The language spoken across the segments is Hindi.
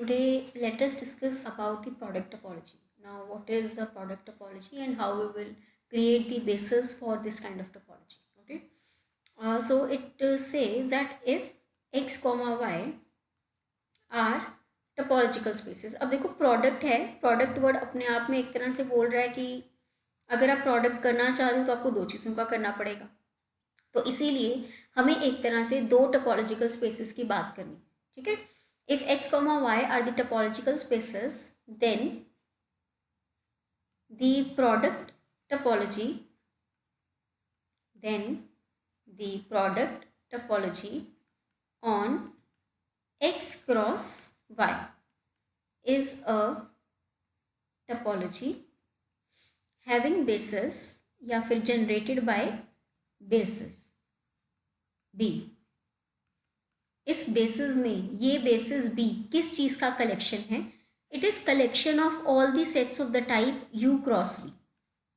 Today, let us discuss about the product topology. Now, what is the product topology and how we will create the basis for this kind of topology. Okay. So it says that if x comma y are topological spaces. अब देखो प्रोडक्ट है, प्रोडक्ट वर्ड अपने आप में एक तरह से बोल रहा है कि अगर आप प्रोडक्ट करना चाहते हो तो आपको दो चीज़ों का करना पड़ेगा. तो इसीलिए हमें एक तरह से दो टोपोलॉजिकल स्पेसेस की बात करनी. ठीक है. If X comma Y are the topological spaces then the product topology then the product topology on x cross y is a topology having basis या फिर generated by basis b. इस बेसिस में ये बेसिस b किस चीज का कलेक्शन है? It is collection of all the sets of the type u cross v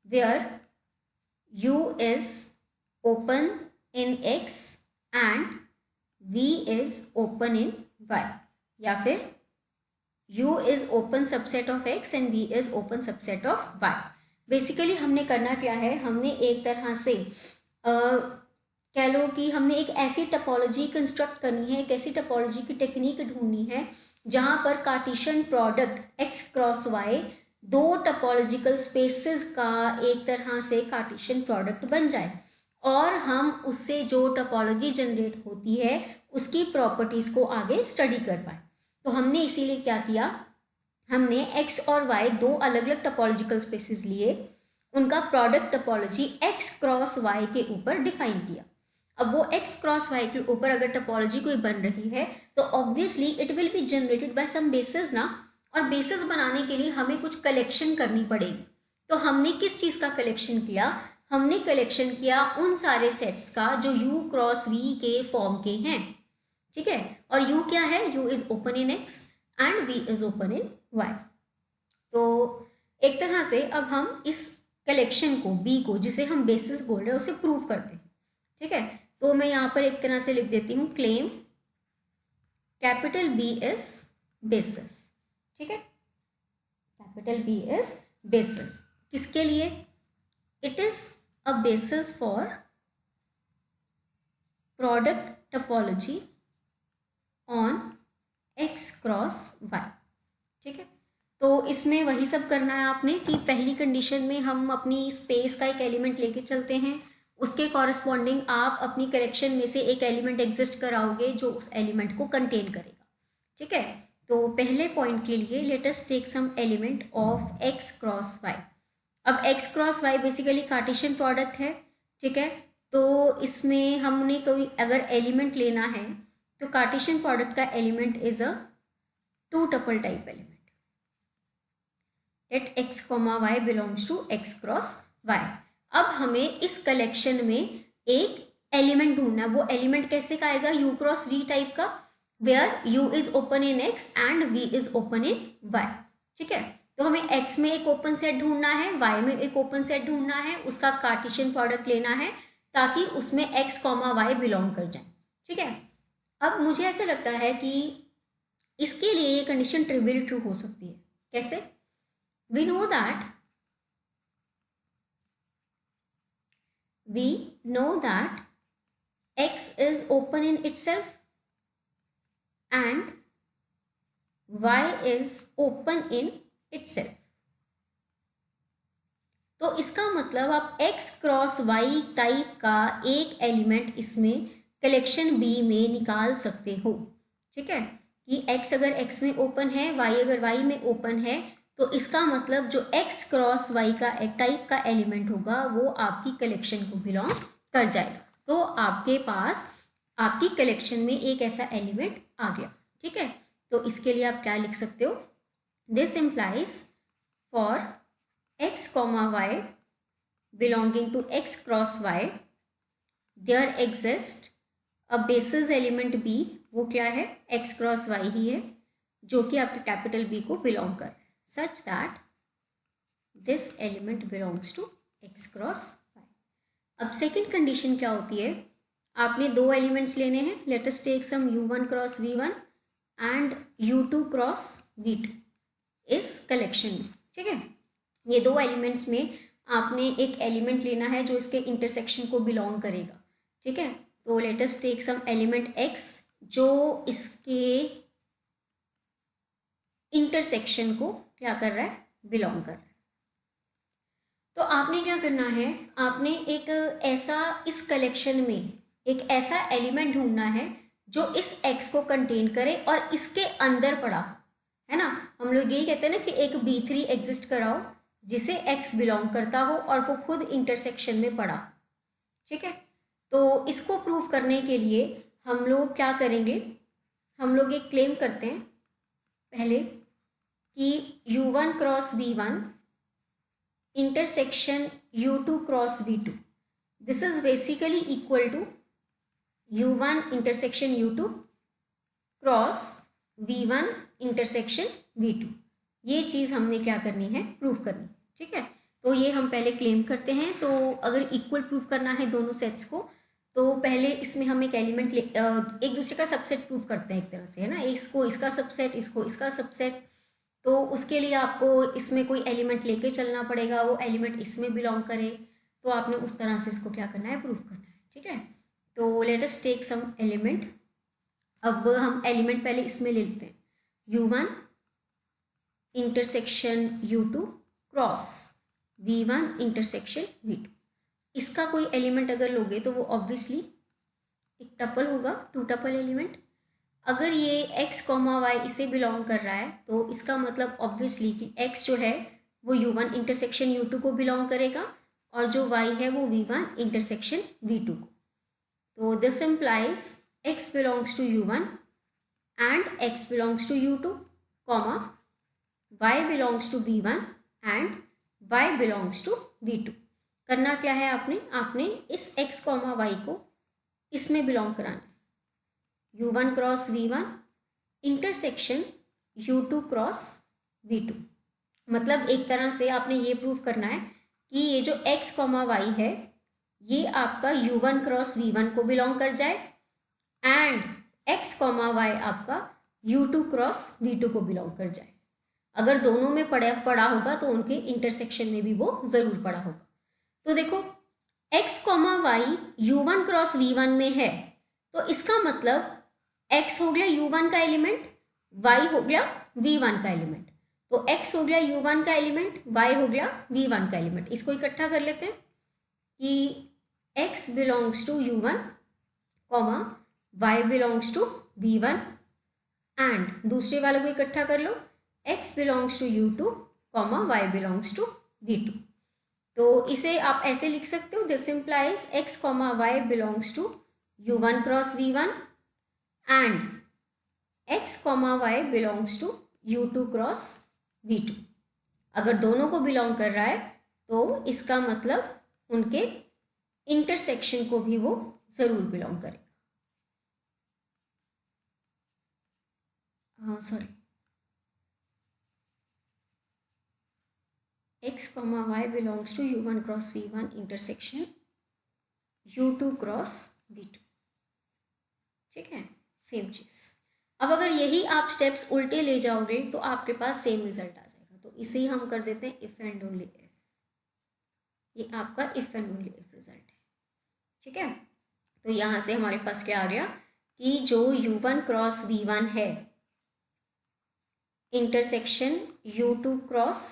where u is open in x and v is open in y या फिर u is open subset of x and v is open subset of y. Basically हमने करना क्या है, हमने एक तरह से कह लो कि हमने एक ऐसी टपोलॉजी कंस्ट्रक्ट करनी है, एक ऐसी टपोलॉजी की टेक्निक ढूंढनी है जहां पर Cartesian product x cross y दो टपोलॉजिकल स्पेसेस का एक तरह से कार्टेशियन प्रोडक्ट बन जाए और हम उससे जो टोपोलॉजी जनरेट होती है उसकी प्रॉपर्टीज़ को आगे स्टडी कर पाए. तो हमने इसीलिए क्या किया, हमने x और y दो अलग अलग टोपोलॉजिकल स्पेसेस लिए, उनका product topology x cross y के ऊपर डिफाइन किया. अब वो x क्रॉस y के ऊपर अगर टोपोलॉजी कोई बन रही है तो obviously it will be generated by some basis ना, और बेसिस बनाने के लिए हमें कुछ कलेक्शन करनी पड़ेगी. तो हमने किस चीज़ का कलेक्शन किया? हमने कलेक्शन किया उन सारे सेट्स का जो u क्रॉस v के फॉर्म के हैं. ठीक है. और u क्या है? u is open in x and v is open in y. तो एक तरह से अब हम इस कलेक्शन को b को, जिसे हम बेसिस बोल रहे हैं, उसे प्रूव करते हैं. ठीक है. तो मैं यहाँ पर एक तरह से लिख देती हूँ claim capital B is basis. ठीक है. कैपिटल B इज बेसिस किसके लिए? It is a basis for product topology on x cross y. ठीक है. तो इसमें वही सब करना है आपने कि पहली कंडीशन में हम अपनी स्पेस का एक एलिमेंट लेके चलते हैं, उसके कॉरस्पॉन्डिंग आप अपनी कलेक्शन में से एक एलिमेंट एग्जिस्ट कराओगे जो उस एलिमेंट को कंटेन करेगा. ठीक है. तो पहले पॉइंट के लिए let us take some element of x cross y. अब x cross y basically Cartesian product है. ठीक है. तो इसमें हमने कोई अगर एलिमेंट लेना है तो कार्टेशियन प्रोडक्ट का element is a two tuple type element. Let x comma y belongs to x cross y. अब हमें इस कलेक्शन में एक एलिमेंट ढूंढना है. वो एलिमेंट कैसे का आएगा? u क्रॉस v टाइप का, where u is open in x and v is open in y. ठीक है. तो हमें x में एक ओपन सेट ढूंढना है, y में एक ओपन सेट ढूंढना है, उसका कार्टेशियन प्रोडक्ट लेना है ताकि उसमें x कॉमा y बिलोंग कर जाए. ठीक है. अब मुझे ऐसा लगता है कि इसके लिए ये कंडीशन ट्रिवियल ट्रू हो सकती है. कैसे? we know that x is open in itself and y is open in itself. तो इसका मतलब आप x क्रॉस y टाइप का एक एलिमेंट इसमें कलेक्शन B में निकाल सकते हो. ठीक है. कि x अगर x में ओपन है, y अगर y में ओपन है, तो इसका मतलब जो x क्रॉस y का एक टाइप का एलिमेंट होगा वो आपकी कलेक्शन को बिलोंग कर जाएगा. तो आपके पास आपकी कलेक्शन में एक ऐसा एलिमेंट आ गया. ठीक है. तो इसके लिए आप क्या लिख सकते हो? This implies for x comma y belonging to x cross y there exists a basis element b. वो क्या है? x cross y ही है जो कि आपके कैपिटल B को बिलोंग कर, such that this element belongs to x cross y. अब सेकेंड कंडीशन क्या होती है? आपने दो एलिमेंट्स लेने हैं. Let us take some u1 cross v1 and u2 cross v2 इस कलेक्शन में। ठीक है, ये दो एलिमेंट्स में आपने एक एलिमेंट लेना है जो इसके इंटरसेक्शन को बिलोंग करेगा। ठीक है, तो let us take some element x जो इसके इंटरसेक्शन को क्या कर रहा है, बिलोंग कर रहा है। तो आपने क्या करना है, आपने एक ऐसा इस कलेक्शन में एक ऐसा एलिमेंट ढूंढना है जो इस x को कंटेन करे और इसके अंदर पड़ा है ना। हम लोग यही कहते हैं ना कि एक B3 एग्जिस्ट कराओ जिसे x बिलोंग करता हो और वो खुद इंटरसेक्शन में पड़ा। ठीक है, तो इसको प्रूव करने के लिए हम लोग क्या करेंगे, हम लोग एक क्लेम करते हैं पहले कि u1 cross v1 intersection u2 cross v2, this is basically equal to u1 intersection u2 cross v1 intersection v2। ये चीज़ हमने क्या करनी है, प्रूफ करनी। ठीक है, तो ये हम पहले क्लेम करते हैं। तो अगर इक्वल प्रूफ करना है दोनों सेट्स को, तो पहले इसमें हम एक एलिमेंट एक दूसरे का सबसेट प्रूफ करते हैं एक तरह से, है ना। इसको इसका सबसेट, इसको इसका सबसेट। तो उसके लिए आपको इसमें कोई एलिमेंट लेके चलना पड़ेगा, वो एलिमेंट इसमें बिलोंग करे, तो आपने उस तरह से इसको क्या करना है, प्रूफ करना है। ठीक है, तो let us take some element. अब हम एलिमेंट पहले इसमें ले लेते हैं, u1 intersection u2 cross v1 intersection v2। इसका कोई एलिमेंट अगर लोगे तो वो ऑब्वियसली एक टपल होगा, टू टपल एलिमेंट। अगर ये x, y इसे बिलोंग कर रहा है तो इसका मतलब ऑब्वियसली कि x जो है वो u1 इंटरसेक्शन u2 को बिलोंग करेगा और जो y है वो v1 इंटरसेक्शन v2 को। तो this implies x belongs to u1 and x belongs to u2, comma y belongs to v1 and y belongs to v2। करना क्या है आपने इस x, y को इसमें बिलोंग कराना है, u1 cross v1 intersection u2 cross v2। मतलब एक तरह से आपने ये प्रूव करना है कि ये जो x, y है ये आपका u1 क्रॉस v1 को बिलोंग कर जाए एंड x, y आपका u2 क्रॉस v2 को बिलोंग कर जाए। अगर दोनों में पड़ा होगा तो उनके इंटरसेक्शन में भी वो ज़रूर पड़ा होगा। तो देखो x, y u1 cross v1 में है, तो इसका मतलब x हो गया u1 का एलिमेंट, y हो गया v1 का एलिमेंट। तो x हो गया u1 का एलिमेंट, y हो गया v1 का एलिमेंट। इसको इकट्ठा कर लेते हैं कि x belongs to u1, comma y belongs to v1 and दूसरे वाले को इकट्ठा कर लो, x belongs to u2, comma y belongs to v2। तो इसे आप ऐसे लिख सकते हो, this implies x, y belongs to u1 cross v1 and x, y belongs to u2 cross v2। अगर दोनों को बिलोंग कर रहा है तो इसका मतलब उनके इंटरसेक्शन को भी वो ज़रूर बिलोंग करेगा। Sorry, x, y belongs to u1 cross v1 intersection u2 cross v2। ठीक है, सेम चीज़। अब अगर यही आप स्टेप्स उल्टे ले जाओगे तो आपके पास सेम रिजल्ट आ जाएगा। तो इसे ही हम कर देते हैं इफ़ एंड ओनली इफ। ये आपका if and only if result है। ठीक है, तो यहाँ से हमारे पास क्या आ गया कि जो u1 क्रॉस v1 है intersection u2 cross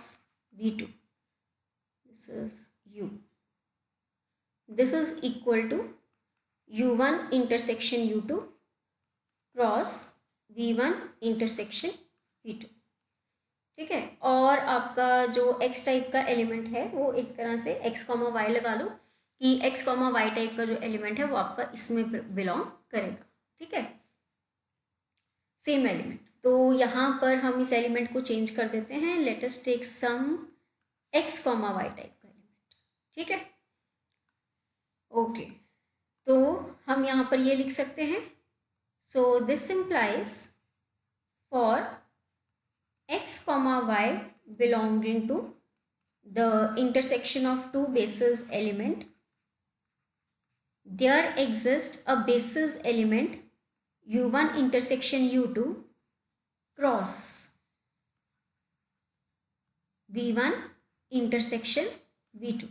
v2, this is u, this is equal to u1 intersection u2 cross v1 intersection v2। ठीक है, और आपका जो x टाइप का एलिमेंट है वो एक तरह से x, y लगा लो कि x, y टाइप का जो एलिमेंट है वो आपका इसमें बिलोंग करेगा। ठीक है, सेम एलिमेंट। तो यहाँ पर हम इस एलिमेंट को चेंज कर देते हैं, let us take some x, y type का एलिमेंट। ठीक है, ओके, तो हम यहाँ पर ये लिख सकते हैं, so this implies for x, y belonging to the intersection of two basis element, there exists a basis element u1 intersection u2 cross V1 intersection V2,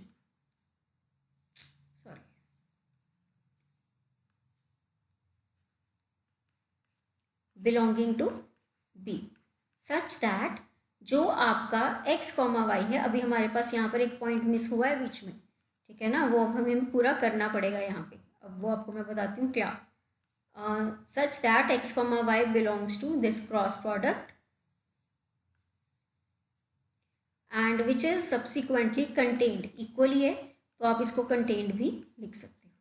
sorry, belonging to B, such that जो आपका x, y है, अभी हमारे पास यहाँ पर एक पॉइंट मिस हुआ है बीच में, ठीक है ना, वो अब हमें पूरा करना पड़ेगा यहाँ पे, अब वो आपको मैं बताती हूँ क्या। Such that x, y belongs to this cross product and which is subsequently contained equally है, तो आप इसको कंटेन्ड भी लिख सकते हो,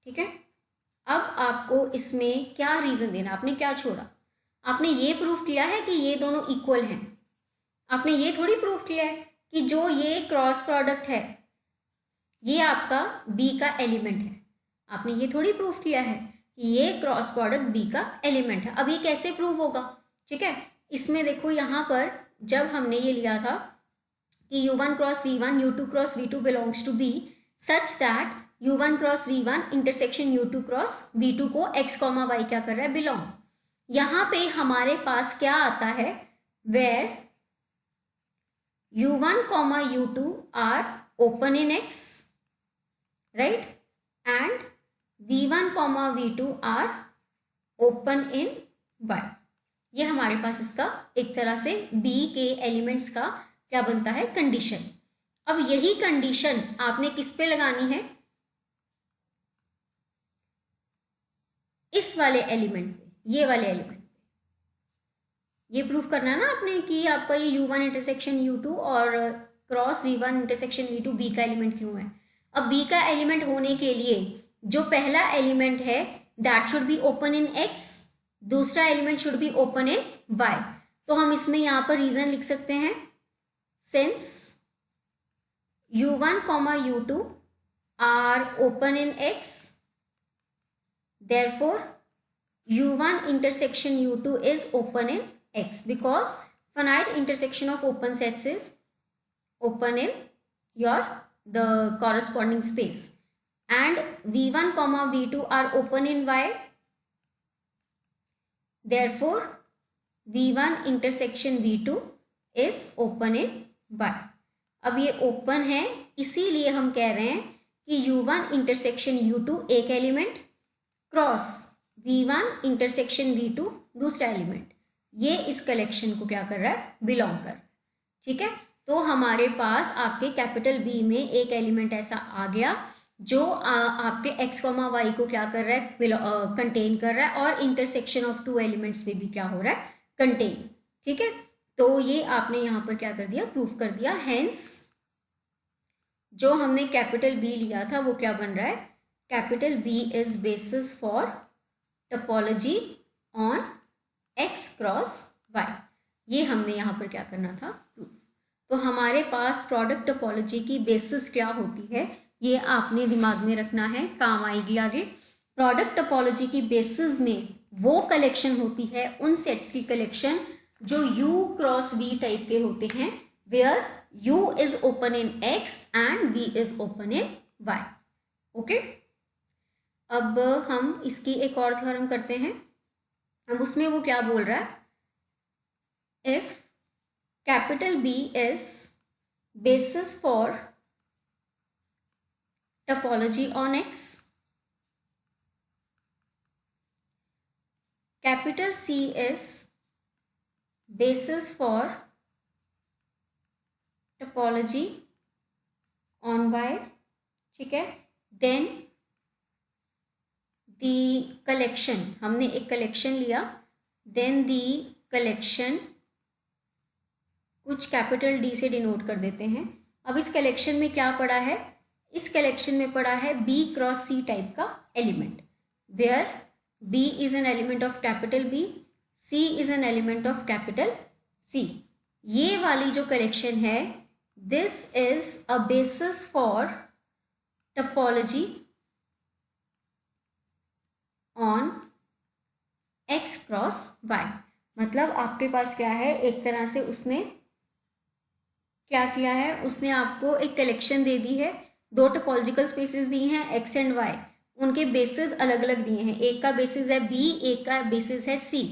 ठीक है। अब आपको इसमें क्या रीज़न देना, आपने क्या छोड़ा, आपने ये प्रूफ किया है कि ये दोनों इक्वल हैं, आपने ये थोड़ी प्रूफ किया है कि जो ये क्रॉस प्रोडक्ट है ये आपका B का एलिमेंट है, आपने ये थोड़ी प्रूफ किया है कि ये क्रॉस प्रोडक्ट B का एलिमेंट है। अब ये कैसे प्रूव होगा, ठीक है, इसमें देखो यहाँ पर जब हमने ये लिया था कि U1 cross V1 U2 cross V2 belongs to B such that U1 cross V1 intersection U2 cross V2 को x, y क्या कर रहा है, बिलोंग। यहाँ पे हमारे पास क्या आता है, where U1, U2 are open in X, right, and V1, V2 are open in Y। ये हमारे पास इसका एक तरह से B के एलिमेंट्स का क्या बनता है, कंडीशन। अब यही कंडीशन आपने किस पे लगानी है, इस वाले एलिमेंट पे, ये वाले एलिमेंट पे। ये प्रूफ करना है ना आपने कि आपका ये U1 इंटरसेक्शन U2 और cross V1 intersection V2 B का एलिमेंट क्यों है। अब B का एलिमेंट होने के लिए जो पहला एलिमेंट है that should be open in X, दूसरा element should be open in Y। तो हम इसमें यहाँ पर रीजन लिख सकते हैं, since U1, U2 are open in X, therefore U1 intersection U2 is open in X, because finite intersection of open sets is open in the corresponding space, and V1, V2 are open in Y, therefore V1 intersection V2 is open in Y। अब ये ओपन है इसीलिए हम कह रहे हैं कि U1 इंटरसेक्शन U2 एक element cross V1 intersection V2 दूसरा एलिमेंट, ये इस कलेक्शन को क्या कर रहा है, बिलोंग कर, ठीक है। तो हमारे पास आपके कैपिटल B में एक एलिमेंट ऐसा आ गया जो आपके x, y को क्या कर रहा है, कंटेन कर रहा है, और इंटरसेक्शन ऑफ टू एलिमेंट्स में भी क्या हो रहा है, कंटेन, ठीक है। तो ये आपने यहाँ पर क्या कर दिया, प्रूफ कर दिया। हेंस जो हमने कैपिटल B लिया था वो क्या बन रहा है, capital B is basis for topology on x cross y। ये हमने यहाँ पर क्या करना था, प्रूफ। तो हमारे पास प्रोडक्ट टोपोलॉजी की बेसिस क्या होती है ये आपने दिमाग में रखना है, काम आएगी आगे। प्रोडक्ट टोपोलॉजी की बेसिस में वो कलेक्शन होती है, उन सेट्स की कलेक्शन जो U क्रॉस V टाइप के होते हैं, where U is open in X and V is open in Y, okay. अब हम इसकी एक और थ्योरम करते हैं। अब उसमें वो क्या बोल रहा है, if capital B is basis for topology on X, capital C is basis for topology on Y, ठीक है, देन दी कलेक्शन, हमने एक कलेक्शन लिया, देन दी कलेक्शन कुछ कैपिटल D से डिनोट कर देते हैं। अब इस कलेक्शन में क्या पड़ा है, इस कलेक्शन में पड़ा है B क्रॉस C टाइप का element, where B is an element of capital B, C is an element of capital C। ये वाली जो कलेक्शन है, this is a basis for topology on X cross Y। मतलब आपके पास क्या है, एक तरह से उसने क्या किया है, उसने आपको एक कलेक्शन दे दी है, दो टोपोलॉजिकल स्पेसेस दी हैं X एंड Y, उनके बेसिस अलग अलग दिए हैं, एक का बेसिस है B, एक का बेसिस है C।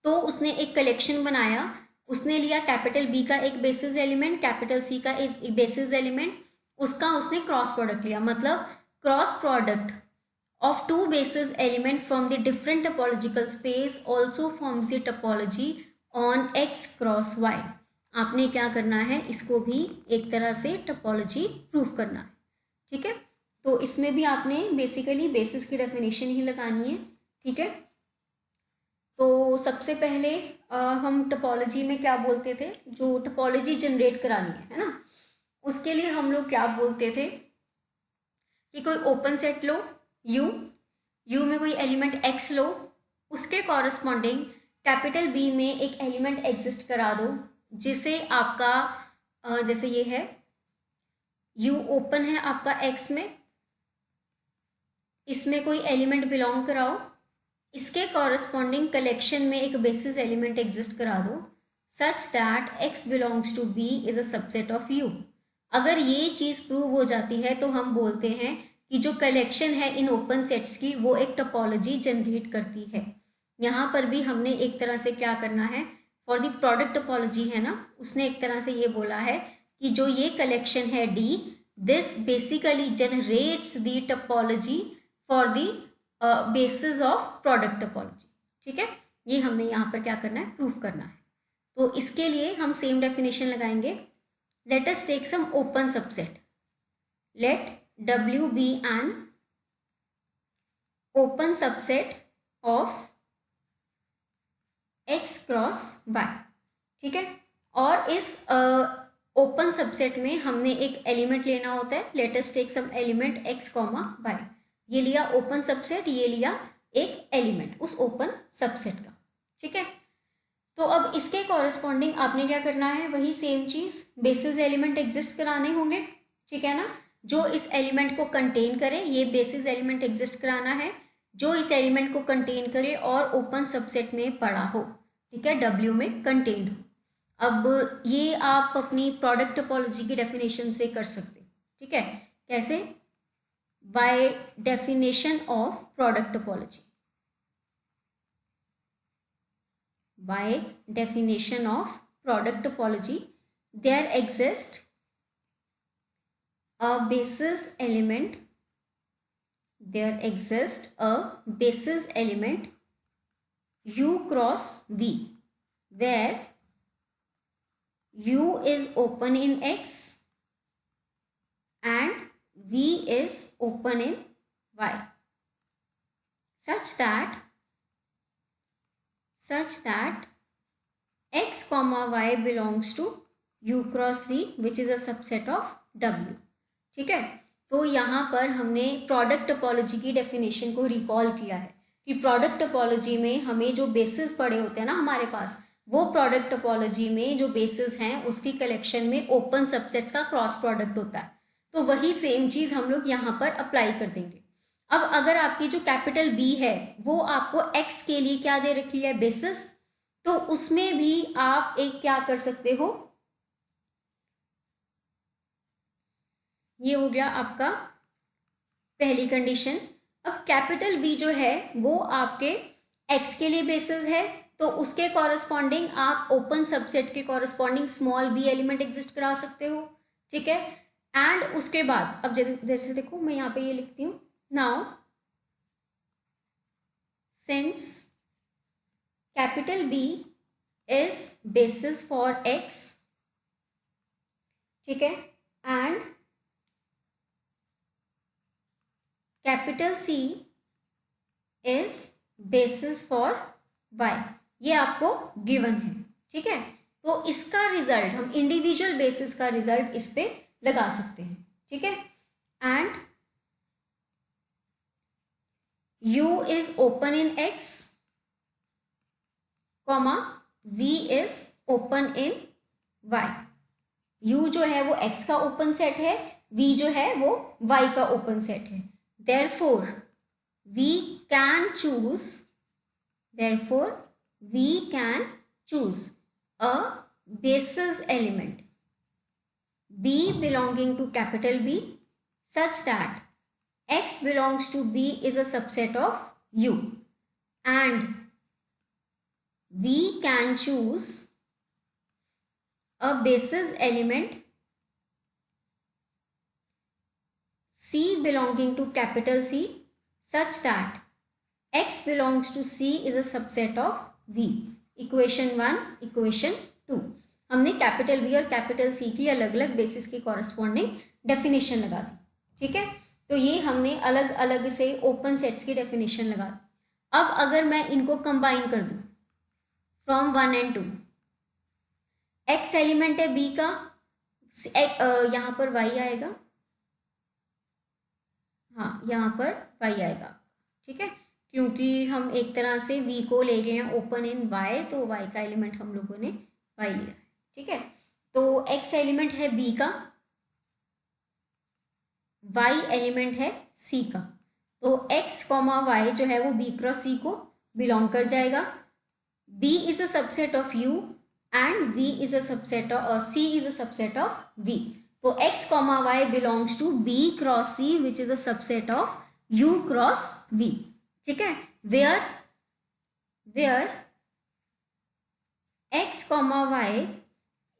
तो उसने एक कलेक्शन बनाया, उसने लिया कैपिटल बी का एक बेसिस एलिमेंट, कैपिटल सी का एक बेसिस एलिमेंट, उसका उसने क्रॉस प्रोडक्ट लिया, मतलब cross product of two basis element from the different topological space also forms the topology on x cross y। आपने क्या करना है, इसको भी एक तरह से टोपोलॉजी प्रूफ करना है, ठीक है। तो इसमें भी आपने बेसिकली बेसिस की डेफिनेशन ही लगानी है, ठीक है। तो सबसे पहले हम टोपोलॉजी में क्या बोलते थे, जो टोपोलॉजी जनरेट करानी है ना, उसके लिए हम लोग क्या बोलते थे कि कोई ओपन सेट लो यू में कोई एलिमेंट x लो, उसके कॉरस्पॉन्डिंग कैपिटल B में एक एलिमेंट एग्जिस्ट करा दो, जिसे आपका जैसे ये है u ओपन है आपका x में, इसमें कोई एलिमेंट बिलोंग कराओ, इसके कॉरस्पॉन्डिंग कलेक्शन में एक बेसिस एलिमेंट एग्जिस्ट करा दो such that x belongs to B is a subset of u। अगर ये चीज़ प्रूव हो जाती है तो हम बोलते हैं कि जो कलेक्शन है इन ओपन सेट्स की वो एक टोपोलॉजी जनरेट करती है। यहाँ पर भी हमने एक तरह से क्या करना है, फॉर द प्रोडक्ट टोपोलॉजी है ना, उसने एक तरह से ये बोला है कि जो ये कलेक्शन है D, this basically generates the topology for the basis of product topology, ठीक है। ये हमने यहाँ पर क्या करना है, प्रूफ करना है। तो इसके लिए हम सेम डेफिनेशन लगाएंगे। Let us take some open subset, let W be an open subset of x cross y, ठीक है। और इस ओपन सबसेट में हमने एक एलिमेंट लेना होता है, let us take some element x comma y। ये लिया ओपन सबसेट, ये लिया एक एलिमेंट उस ओपन सबसेट का, ठीक है। तो अब इसके कॉरस्पॉन्डिंग आपने क्या करना है, वही सेम चीज़, बेसिस एलिमेंट एग्जिस्ट कराने होंगे, ठीक है ना। जो इस एलिमेंट को कंटेन करे, ये बेसिस एलिमेंट एग्जिस्ट कराना है जो इस एलिमेंट को कंटेन करे और ओपन सबसेट में पड़ा हो, ठीक है, W में कंटेन्ड हो। अब ये आप अपनी प्रोडक्ट टोपोलॉजी की डेफिनेशन से कर सकते, ठीक है। कैसे, by definition of product topology, by definition of product topology, there exists a basis element, there exists a basis element u cross v, where u is open in x and v is open in y, such that x comma y belongs to u cross v which is a subset of w, ठीक है। तो यहाँ पर हमने प्रोडक्ट टोपोलॉजी की डेफिनेशन को रिकॉल किया है कि प्रोडक्ट टोपोलॉजी में हमें जो बेसिस पड़े होते हैं ना हमारे पास, वो प्रोडक्ट टोपोलॉजी में जो बेसिस हैं उसकी कलेक्शन में ओपन सबसेट्स का क्रॉस प्रोडक्ट होता है। तो वही सेम चीज़ हम लोग यहाँ पर अप्लाई कर देंगे। अब अगर आपकी जो कैपिटल B है वो आपको x के लिए क्या दे रखी है, बेसिस, तो उसमें भी आप एक क्या कर सकते हो, ये हो गया आपका पहली कंडीशन। अब कैपिटल B जो है वो आपके x के लिए बेसिस है, तो उसके कॉरस्पॉन्डिंग आप ओपन सबसेट के corresponding small b element exist करा सकते हो, ठीक है। एंड उसके बाद अब जैसे देखो मैं यहाँ पे ये लिखती हूँ, now since capital B is basis for x, ठीक है, and capital C is basis for y, ये आपको गिवन है, ठीक है। तो इसका रिजल्ट हम इंडिविजुअल बेसिस का रिजल्ट इस पे लगा सकते हैं, ठीक है। And u is open in x, comma v is open in y। u जो है वो x का ओपन सेट है, v जो है वो y का ओपन सेट है। therefore we can choose a basis element b belonging to capital B such that x belongs to B is a subset of u, and we can choose a basis element C belonging to capital C such that x belongs to C is a subset of V। Equation 1, equation 2, हमने कैपिटल V और कैपिटल C की अलग अलग बेसिस की कॉरस्पॉन्डिंग डेफिनेशन लगा दी। ठीक है, तो ये हमने अलग अलग से ओपन सेट्स की डेफिनेशन लगा दी। अब अगर मैं इनको कंबाइन कर दूं फ्रॉम 1 and 2, x एलिमेंट है B का, यहाँ पर y आएगा, हाँ यहाँ पर y आएगा। ठीक है, क्योंकि हम एक तरह से v को ले गए हैं ओपन इन y, तो y का एलिमेंट हम लोगों ने y लिया है। ठीक है, तो x एलिमेंट है b का, y एलिमेंट है c का, तो x y जो है वो b क्रॉस c को बिलोंग कर जाएगा। b is a subset of u and v is a subset of c is a subset of v। तो x y belongs to b cross c which is a subset of u cross v। ठीक है, where x y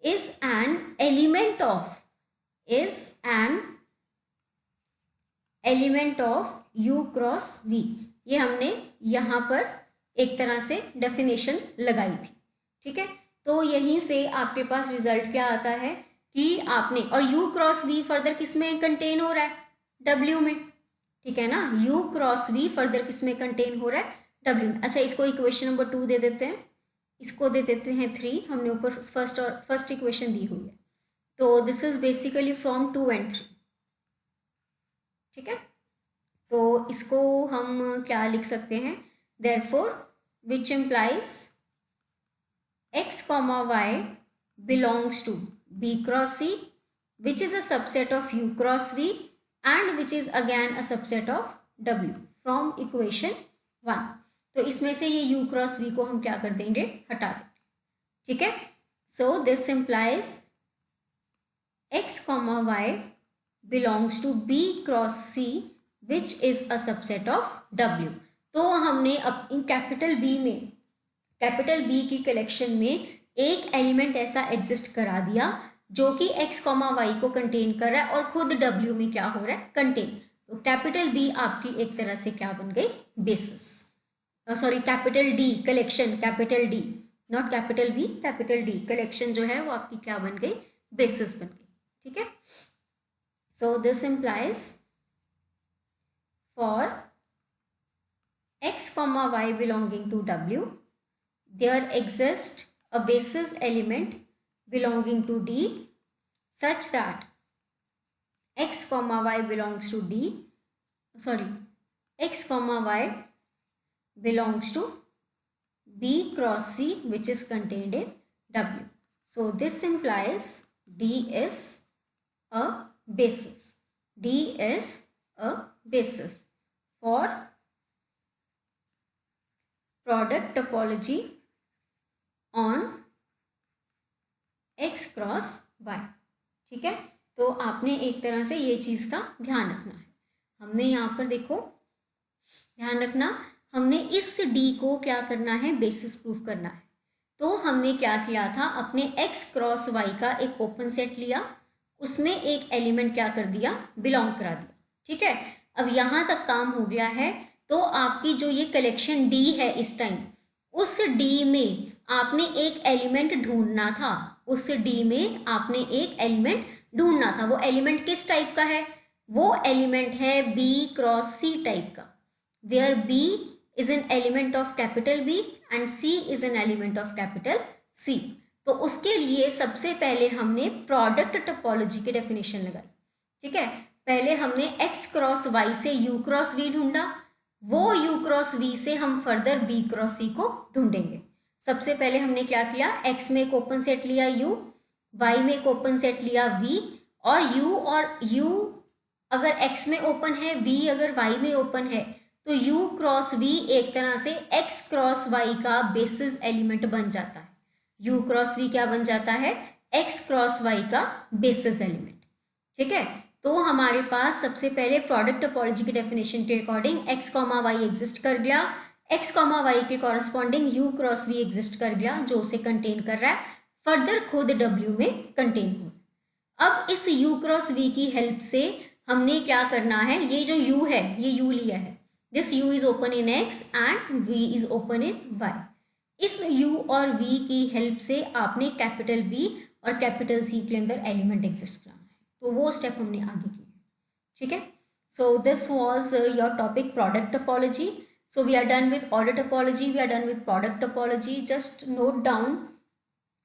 is an element of u cross v। ये हमने यहाँ पर एक तरह से डेफिनेशन लगाई थी। ठीक है, तो यहीं से आपके पास रिजल्ट क्या आता है कि आपने, और u क्रॉस v फर्दर किस में कंटेन हो रहा है, w में। ठीक है ना, u क्रॉस v फर्दर किस में कंटेन हो रहा है, w में। अच्छा, इसको इक्वेशन नंबर 2 दे देते हैं, इसको दे देते हैं 3, हमने ऊपर फर्स्ट इक्वेशन दी हुई है, तो this is basically from 2 and 3। ठीक है, तो इसको हम क्या लिख सकते हैं, therefore which implies x y belongs to b cross c which is a subset of u cross v and which is again a subset of w from equation 1। तो इसमें से ये u cross v को हम क्या कर देंगे, हटा देंगे। ठीक है, so this implies x y belongs to b cross c which is a subset of w। तो हमने अब इन कैपिटल B की कलेक्शन में एक एलिमेंट ऐसा एग्जिस्ट करा दिया जो कि x y को कंटेन कर रहा है और खुद w में क्या हो रहा है, कंटेन। तो कैपिटल B आपकी एक तरह से क्या बन गई, basis, sorry capital D collection, capital D not capital B, capital D collection जो है वो आपकी क्या बन गई, बेसिस बन गई। ठीक है, so this implies for x y belonging to w there exists a basis element belonging to D such that x y belongs to D, sorry, x y belongs to B cross C which is contained in W। So this implies D is a basis. D is a basis for product topology on x cross y। ठीक है, तो आपने एक तरह से ये चीज़ का ध्यान रखना है। हमने यहाँ पर देखो, ध्यान रखना, हमने इस d को क्या करना है, बेसिस प्रूफ करना है। तो हमने क्या किया था, अपने x क्रॉस y का एक ओपन सेट लिया, उसमें एक एलिमेंट क्या कर दिया, बिलोंग करा दिया। ठीक है, अब यहाँ तक काम हो गया है। तो आपकी जो ये कलेक्शन d है इस टाइम, उस d में आपने एक एलिमेंट ढूंढना था, उस d में आपने एक एलिमेंट ढूंढना था। वो एलिमेंट किस टाइप का है, वो एलिमेंट है b क्रॉस c टाइप का, where b is an element of capital B and c is an element of capital C। तो उसके लिए सबसे पहले हमने प्रोडक्ट टोपोलॉजी की डेफिनेशन लगाई। ठीक है, पहले हमने x क्रॉस y से u क्रॉस v ढूंढा, वो u क्रॉस v से हम फर्दर b क्रॉस c को ढूंढेंगे। सबसे पहले हमने क्या किया, x में एक ओपन सेट लिया u, y में एक ओपन सेट लिया v, और u अगर x में ओपन है, v अगर y में ओपन है, तो u क्रॉस v एक तरह से x क्रॉस y का बेसिस एलिमेंट बन जाता है। u क्रॉस v क्या बन जाता है, x क्रॉस y का बेसिस एलिमेंट। ठीक है, तो हमारे पास सबसे पहले प्रोडक्ट टोपोलॉजी की डेफिनेशन के अकॉर्डिंग x y एग्जिस्ट कर गया। एक्स कॉमा वाई के corresponding U cross V exist कर गया जो उसे कंटेन कर रहा है, फर्दर खुद डब्ल्यू में कंटेन हो। अब इस u क्रॉस v की हेल्प से हमने क्या करना है, ये जो u है ये u लिया है, this u is open in x and v is open in y। इस u और v की हेल्प से आपने कैपिटल B और कैपिटल C के अंदर एलिमेंट एग्जिस्ट कराना है, तो वो स्टेप हमने आगे किया। ठीक है, so this was your topic product topology. So we are done with order topology, we are done with product topology. Just note down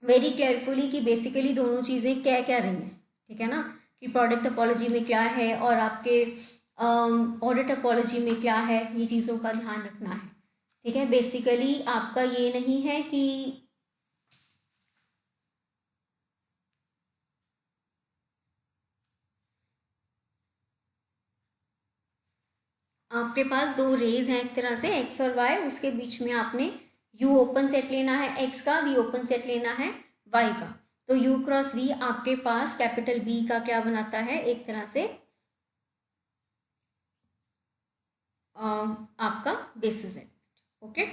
very carefully कि basically दोनों चीज़ें क्या क्या रही हैं, ठीक है ना, कि product topology में क्या है और आपके order topology में क्या है, ये चीज़ों का ध्यान रखना है। ठीक है, बेसिकली आपका ये नहीं है कि आपके पास दो रेज हैं एक तरह से x और y, उसके बीच में आपने u ओपन सेट लेना है x का, v ओपन सेट लेना है y का। तो u क्रॉस v आपके पास कैपिटल B का क्या बनाता है, एक तरह से आपका बेसिस है। ओके।